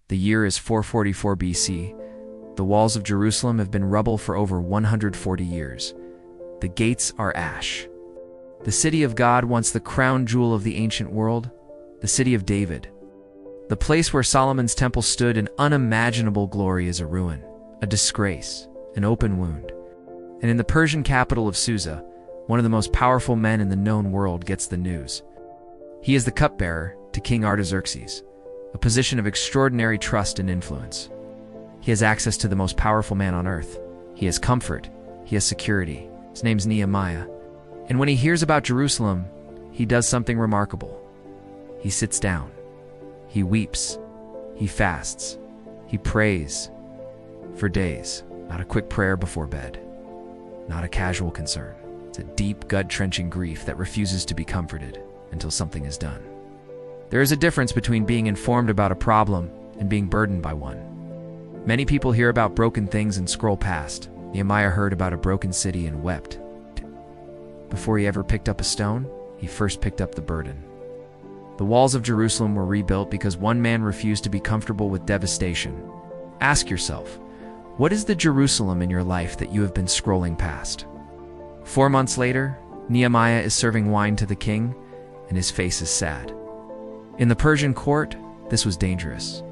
The year is 444 BC. The walls of Jerusalem have been rubble for over 140 years. The gates are ash. The city of God, once the crown jewel of the ancient world, the city of David. The place where Solomon's temple stood in unimaginable glory, is a ruin, a disgrace, an open wound. And in the Persian capital of Susa, one of the most powerful men in the known world gets the news. He is the cupbearer to King Artaxerxes, a position of extraordinary trust and influence. He has access to the most powerful man on earth. He has comfort. He has security. His name's Nehemiah. And when he hears about Jerusalem, he does something remarkable. He sits down. He weeps. He fasts. He prays for days. Not a quick prayer before bed. Not a casual concern. It's a deep, gut-wrenching grief that refuses to be comforted until something is done. There is a difference between being informed about a problem and being burdened by one. Many people hear about broken things and scroll past. Nehemiah heard about a broken city and wept. Before he ever picked up a stone, he first picked up the burden. The walls of Jerusalem were rebuilt because one man refused to be comfortable with devastation. Ask yourself, what is the Jerusalem in your life that you have been scrolling past? 4 months later, Nehemiah is serving wine to the king, and his face is sad. In the Persian court, this was dangerous.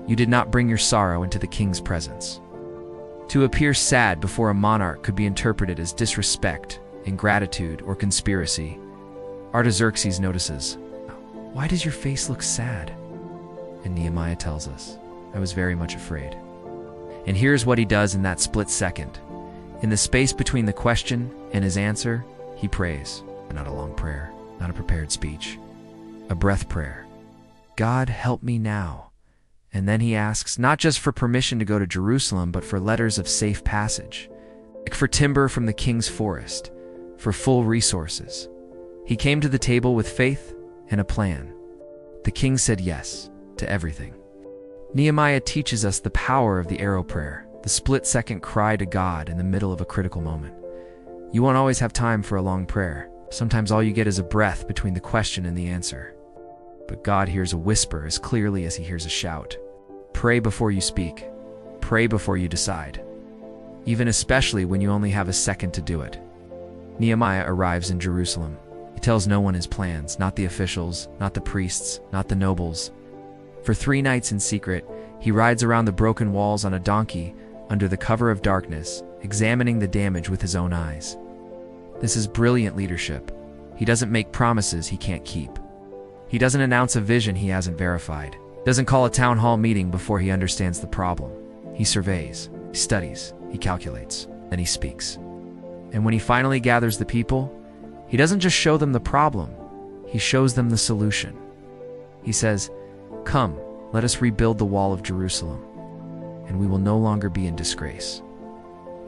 You did not bring your sorrow into the king's presence. To appear sad before a monarch could be interpreted as disrespect, ingratitude, or conspiracy. Artaxerxes notices, "Why does your face look sad?" And Nehemiah tells us, "I was very much afraid." And here's what he does in that split second. In the space between the question and his answer, he prays. Not a long prayer, not a prepared speech. A breath prayer. God, help me now. And then he asks not just for permission to go to Jerusalem, but for letters of safe passage. Like for timber from the king's forest, for full resources. He came to the table with faith and a plan. The king said yes to everything. Nehemiah teaches us the power of the arrow prayer, the split-second cry to God in the middle of a critical moment. You won't always have time for a long prayer. Sometimes all you get is a breath between the question and the answer. But God hears a whisper as clearly as he hears a shout. Pray before you speak. Pray before you decide. Even especially when you only have a second to do it. Nehemiah arrives in Jerusalem. He tells no one his plans, not the officials, not the priests, not the nobles. For 3 nights in secret, he rides around the broken walls on a donkey under the cover of darkness, examining the damage with his own eyes. This is brilliant leadership. He doesn't make promises he can't keep. He doesn't announce a vision he hasn't verified. Doesn't call a town hall meeting before he understands the problem. He surveys, he studies, he calculates, then he speaks. And when he finally gathers the people, he doesn't just show them the problem, he shows them the solution. He says, "Come, let us rebuild the wall of Jerusalem, and we will no longer be in disgrace."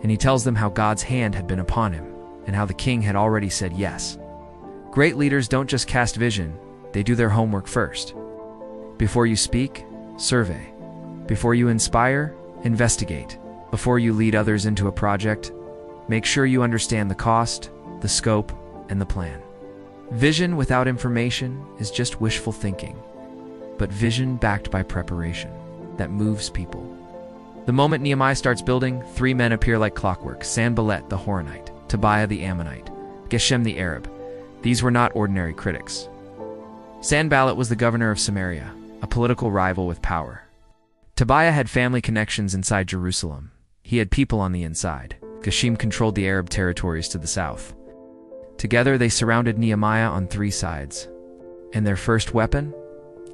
And he tells them how God's hand had been upon him, and how the king had already said yes. Great leaders don't just cast vision, they do their homework first. Before you speak, survey. Before you inspire, investigate. Before you lead others into a project, make sure you understand the cost, the scope, and the plan. Vision without information is just wishful thinking, but vision backed by preparation that moves people. The moment Nehemiah starts building, 3 men appear like clockwork: Sanballat the Horonite, Tobiah the Ammonite, Geshem the Arab. These were not ordinary critics. Sanballat was the governor of Samaria, a political rival with power. Tobiah had family connections inside Jerusalem. He had people on the inside. Geshem controlled the Arab territories to the south. Together they surrounded Nehemiah on 3 sides. And their first weapon?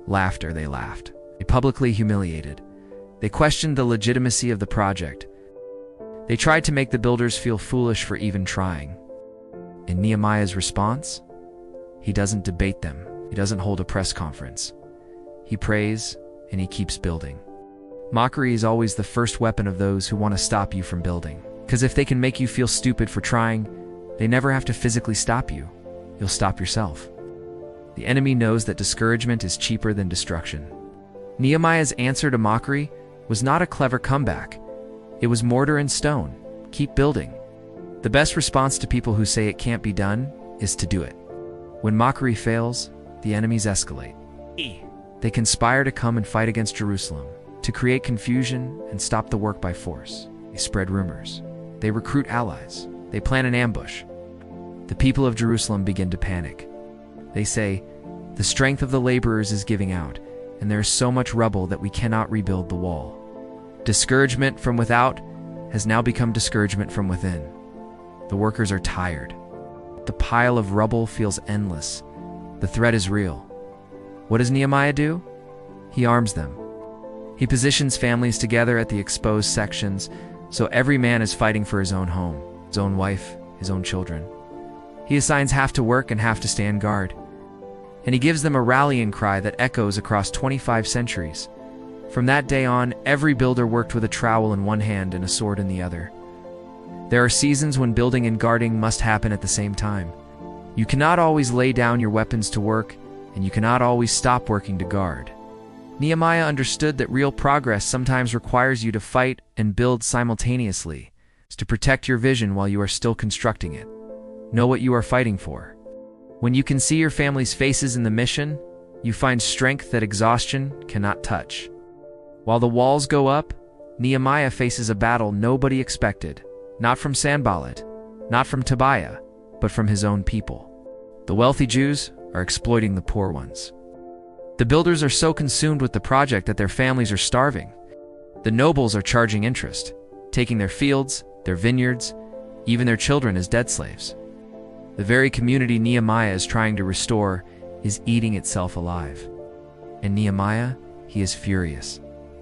Laughter. They laughed. They publicly humiliated. They questioned the legitimacy of the project. They tried to make the builders feel foolish for even trying. And Nehemiah's response? He doesn't debate them. He doesn't hold a press conference. He prays, and he keeps building. Mockery is always the first weapon of those who want to stop you from building. Because if they can make you feel stupid for trying, they never have to physically stop you. You'll stop yourself. The enemy knows that discouragement is cheaper than destruction. Nehemiah's answer to mockery was not a clever comeback. It was mortar and stone. Keep building. The best response to people who say it can't be done is to do it. When mockery fails, the enemies escalate. They conspire to come and fight against Jerusalem, to create confusion and stop the work by force. They spread rumors. They recruit allies. They plan an ambush. The people of Jerusalem begin to panic. They say, "The strength of the laborers is giving out, and there is so much rubble that we cannot rebuild the wall." Discouragement from without has now become discouragement from within. The workers are tired. The pile of rubble feels endless. The threat is real. What does Nehemiah do? He arms them. He positions families together at the exposed sections, so every man is fighting for his own home, his own wife, his own children. He assigns half to work and half to stand guard. And he gives them a rallying cry that echoes across 25 centuries. From that day on, every builder worked with a trowel in one hand and a sword in the other. There are seasons when building and guarding must happen at the same time. You cannot always lay down your weapons to work, and you cannot always stop working to guard. Nehemiah understood that real progress sometimes requires you to fight and build simultaneously, to protect your vision while you are still constructing it. Know what you are fighting for. When you can see your family's faces in the mission, you find strength that exhaustion cannot touch. While the walls go up, Nehemiah faces a battle nobody expected, not from Sanballat, not from Tobiah, but from his own people. The wealthy Jews are exploiting the poor ones. The builders are so consumed with the project that their families are starving. The nobles are charging interest, taking their fields, their vineyards, even their children as dead slaves. The very community Nehemiah is trying to restore is eating itself alive. And Nehemiah, he is furious.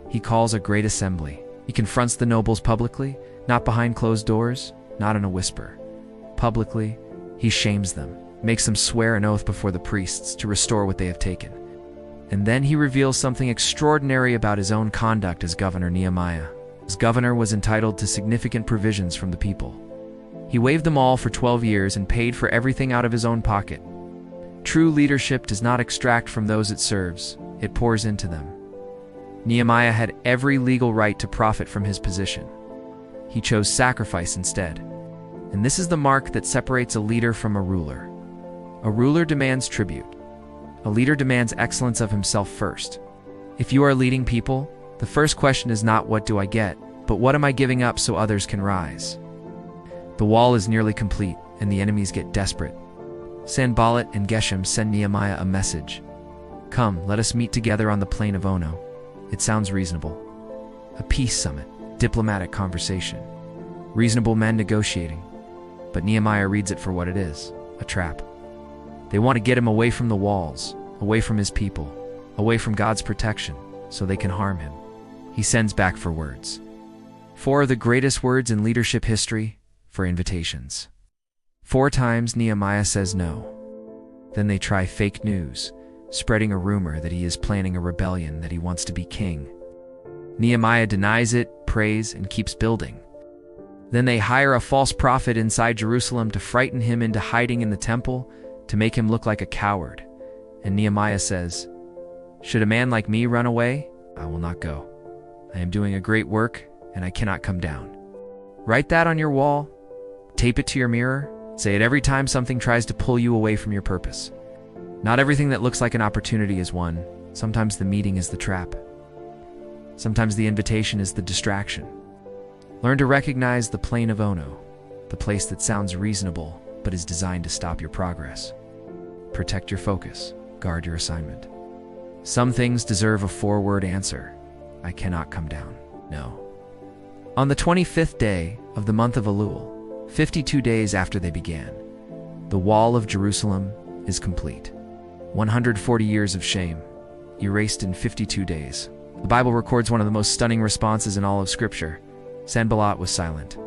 He calls a great assembly. He confronts the nobles publicly, not behind closed doors, not in a whisper. Publicly, he shames them, makes them swear an oath before the priests to restore what they have taken. And then he reveals something extraordinary about his own conduct as governor. Nehemiah, as governor, was entitled to significant provisions from the people. He waived them all for 12 years and paid for everything out of his own pocket. True leadership does not extract from those it serves, it pours into them. Nehemiah had every legal right to profit from his position. He chose sacrifice instead. And this is the mark that separates a leader from a ruler. A ruler demands tribute. A leader demands excellence of himself first. If you are leading people, the first question is not what do I get, but what am I giving up so others can rise? The wall is nearly complete, and the enemies get desperate. Sanballat and Geshem send Nehemiah a message. "Come, let us meet together on the Plain of Ono." It sounds reasonable. A peace summit, diplomatic conversation. Reasonable men negotiating. But Nehemiah reads it for what it is, a trap. They want to get him away from the walls, away from his people, away from God's protection, so they can harm him. He sends back for words. 4 of the greatest words in leadership history, for invitations. 4 times Nehemiah says no. Then they try fake news, spreading a rumor that he is planning a rebellion, that he wants to be king. Nehemiah denies it, prays, and keeps building. Then they hire a false prophet inside Jerusalem to frighten him into hiding in the temple, to make him look like a coward. And Nehemiah says, "Should a man like me run away? I will not go. I am doing a great work, and I cannot come down." Write that on your wall. Tape it to your mirror. Say it every time something tries to pull you away from your purpose. Not everything that looks like an opportunity is one. Sometimes the meeting is the trap. Sometimes the invitation is the distraction. Learn to recognize the Plain of Ono, the place that sounds reasonable but is designed to stop your progress. Protect your focus. Guard your assignment. Some things deserve a 4-word answer. I cannot come down. No. On the 25th day of the month of Elul, 52 days after they began, the wall of Jerusalem is complete. 140 years of shame, erased in 52 days. The Bible records one of the most stunning responses in all of Scripture. Sanballat was silent.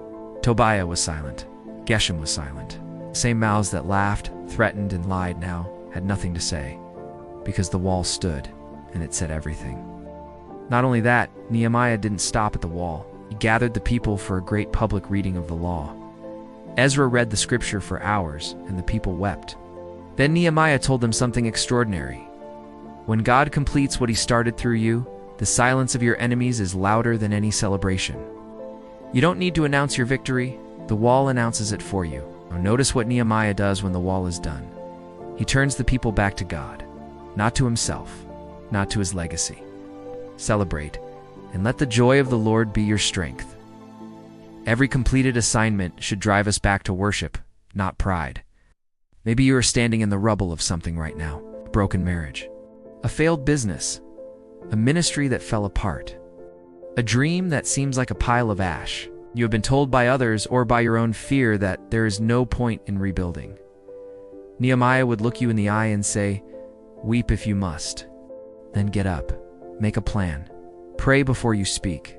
Tobiah was silent. Geshem was silent. The same mouths that laughed, threatened, and lied now had nothing to say, because the wall stood, and it said everything. Not only that, Nehemiah didn't stop at the wall. He gathered the people for a great public reading of the law. Ezra read the scripture for hours, and the people wept. Then Nehemiah told them something extraordinary. When God completes what he started through you, the silence of your enemies is louder than any celebration. You don't need to announce your victory. The wall announces it for you. Now notice what Nehemiah does when the wall is done. He turns the people back to God, not to himself. not to his legacy. Celebrate, and let the joy of the Lord be your strength. Every completed assignment should drive us back to worship, not pride. Maybe you are standing in the rubble of something right now: a broken marriage, a failed business, a ministry that fell apart, a dream that seems like a pile of ash. You have been told by others or by your own fear that there is no point in rebuilding. Nehemiah would look you in the eye and say, "Weep if you must. Then get up, make a plan, pray before you speak.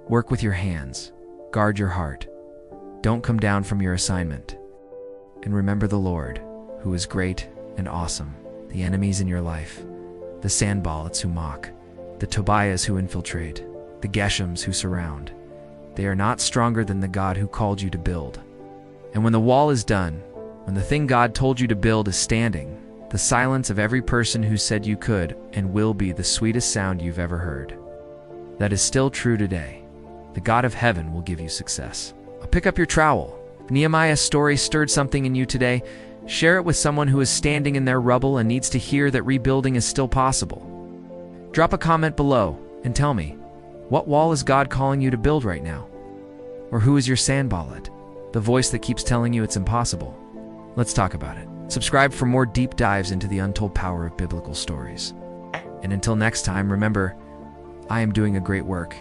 Work with your hands, guard your heart. Don't come down from your assignment. And remember the Lord, who is great and awesome, the enemies in your life, the Sanballats who mock, the Tobiahs who infiltrate, the Geshems who surround. They are not stronger than the God who called you to build. And when the wall is done, when the thing God told you to build is standing, the silence of every person who said you could and will be the sweetest sound you've ever heard. That is still true today. The God of heaven will give you success." Pick up your trowel. If Nehemiah's story stirred something in you today, share it with someone who is standing in their rubble and needs to hear that rebuilding is still possible. Drop a comment below and tell me, what wall is God calling you to build right now? Or who is your Sanballat, the voice that keeps telling you it's impossible? Let's talk about it. Subscribe for more deep dives into the untold power of biblical stories. And until next time, remember, I am doing a great work,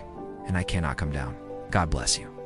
and I cannot come down. God bless you.